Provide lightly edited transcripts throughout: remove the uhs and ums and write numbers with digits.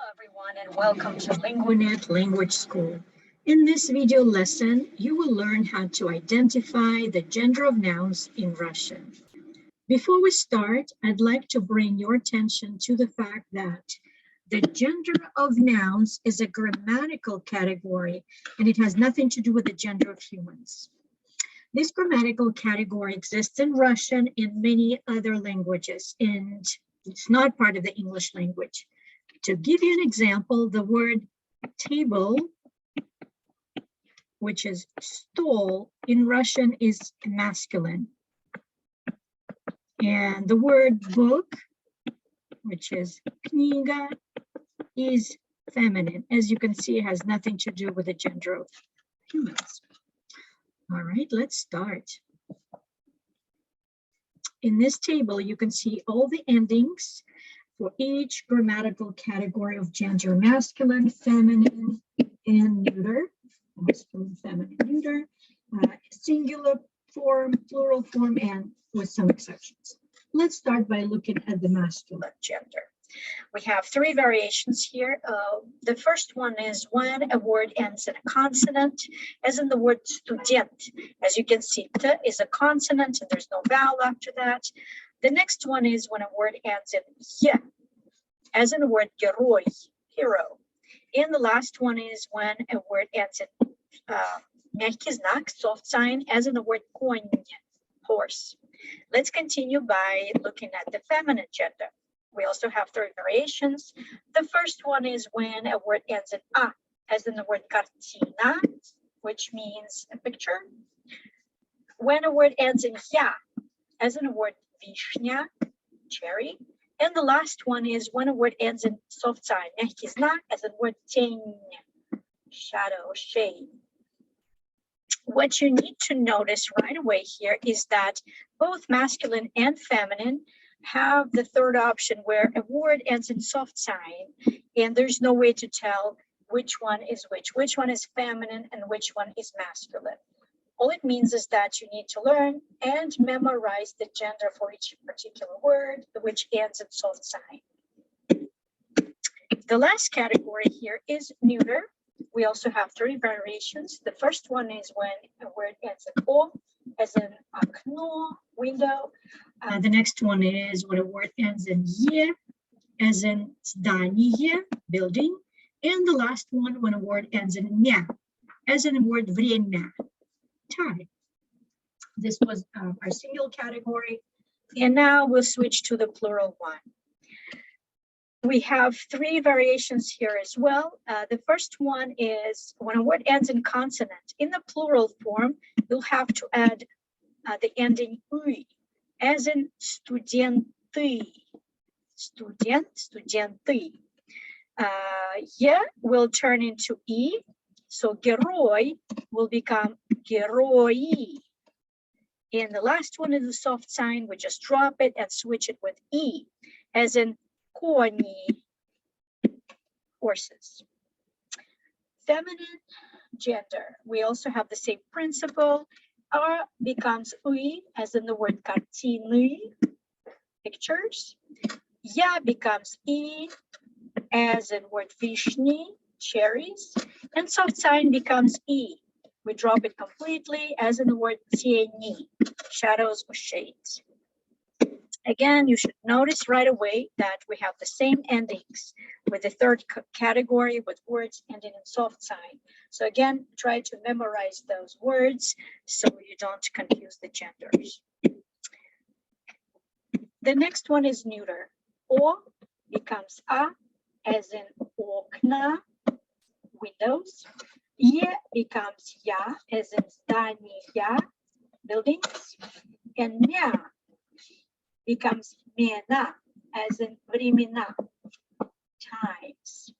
Everyone, and welcome to LinguaNet Language School. In this video lesson, you will learn how to identify the gender of nouns in Russian. Before we start, I'd like to bring your attention to the fact that the gender of nouns is a grammatical category, and it has nothing to do with the gender of humans. This grammatical category exists in Russian and many other languages, and it's not part of the English language. To give you an example, the word table, which is stol, in Russian is masculine. And the word book, which is kniga, is feminine. As you can see, it has nothing to do with the gender of humans. All right, let's start. In this table, you can see all the endings for each grammatical category of gender: masculine, feminine, and neuter. Masculine, feminine, neuter, singular form, plural form, and with some exceptions. Let's start by looking at the masculine gender. We have three variations here. The first one is when a word ends in a consonant, as in the word student. As you can see, t is a consonant and there's no vowel after that. The next one is when a word ends in y, as in the word герой, hero. And the last one is when a word ends in мягкий знак, soft sign, as in the word конь, horse. Let's continue by looking at the feminine gender. We also have three variations. The first one is when a word ends in a, as in the word картина, which means a picture. When a word ends in ya, as in the word вишня, cherry. And the last one is when a word ends in soft sign, мягкий знак, as in the word тень, shadow, shade. What you need to notice right away here is that both masculine and feminine have the third option where a word ends in soft sign, and there's no way to tell which one is which one is feminine and which one is masculine. All it means is that you need to learn and memorize the gender for each particular word, which ends in soft sign. The last category here is neuter. We also have three variations. The first one is when a word ends in o, as in окно, window. The next one is when a word ends in ye, as in здание, building. And the last one when a word ends in мя, as in the word время, time. This was our single category. And now we'll switch to the plural one. We have three variations here as well. The first one is when a word ends in consonant. In the plural form, you'll have to add the ending uy, as in студенты, student, студенты. Yeah will turn into e, so герой will become герои. And the last one is a soft sign. We just drop it and switch it with e, as in кони, horses. Feminine gender. We also have the same principle. R becomes uy, as in the word картины, pictures. Я becomes e, as in word vishny, cherries. And soft sign becomes e. We drop it completely, as in the word тени, shadows or shades. Again, you should notice right away that we have the same endings with the third category with words ending in soft sign. So again, try to memorize those words so you don't confuse the genders. The next one is neuter. O becomes a, as in окна, windows. Ye becomes ya, as in здания, buildings. And мя becomes мена, as in времена, times.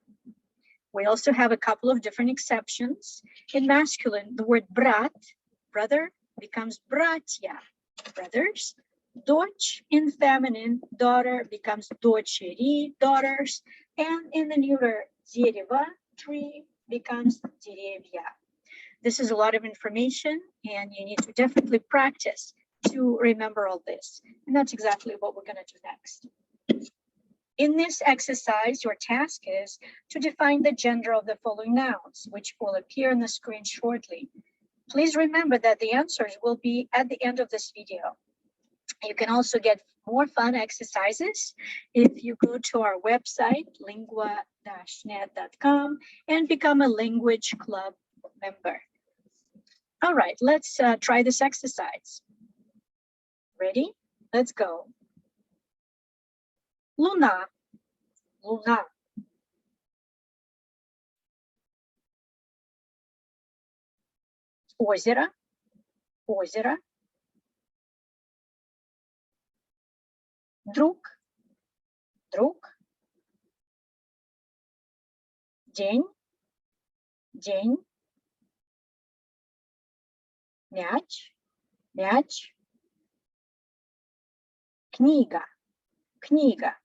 We also have a couple of different exceptions. In masculine, the word брат, brother, becomes братья, brothers. Дочь in feminine, daughter, becomes дочери, daughters. And in the neuter, дерево, tree, becomes деревья. This is a lot of information, and you need to definitely practice to remember all this. And that's exactly what we're going to do next. In this exercise, your task is to define the gender of the following nouns, which will appear on the screen shortly. Please remember that the answers will be at the end of this video. You can also get more fun exercises if you go to our website, lingua-net.com, and become a language club member. All right, let's try this exercise. Ready? Let's go. Luna, Luna. Озеро, озеро. Друг, друг. День, день. Мяч, мяч. Книга, книга.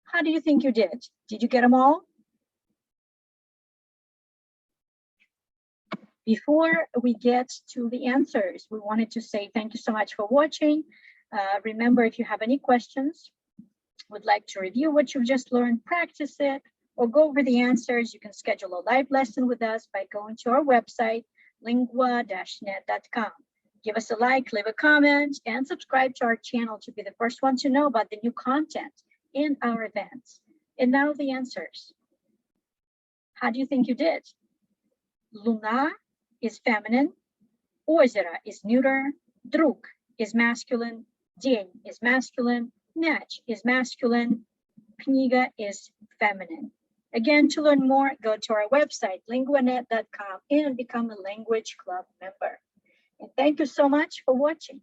How do you think you did? Did you get them all? Before we get to the answers, we wanted to say thank you so much for watching. Remember, if you have any questions, would like to review what you've just learned, practice it, or go over the answers, you can schedule a live lesson with us by going to our website, lingua-net.com. Give us a like, leave a comment, and subscribe to our channel to be the first one to know about the new content in our events. And now the answers. How do you think you did? Luna is feminine, озеро is neuter, друг is masculine, день is masculine, мяч is masculine, книга is feminine. Again, to learn more, go to our website, linguanet.com, and become a language club member. And thank you so much for watching.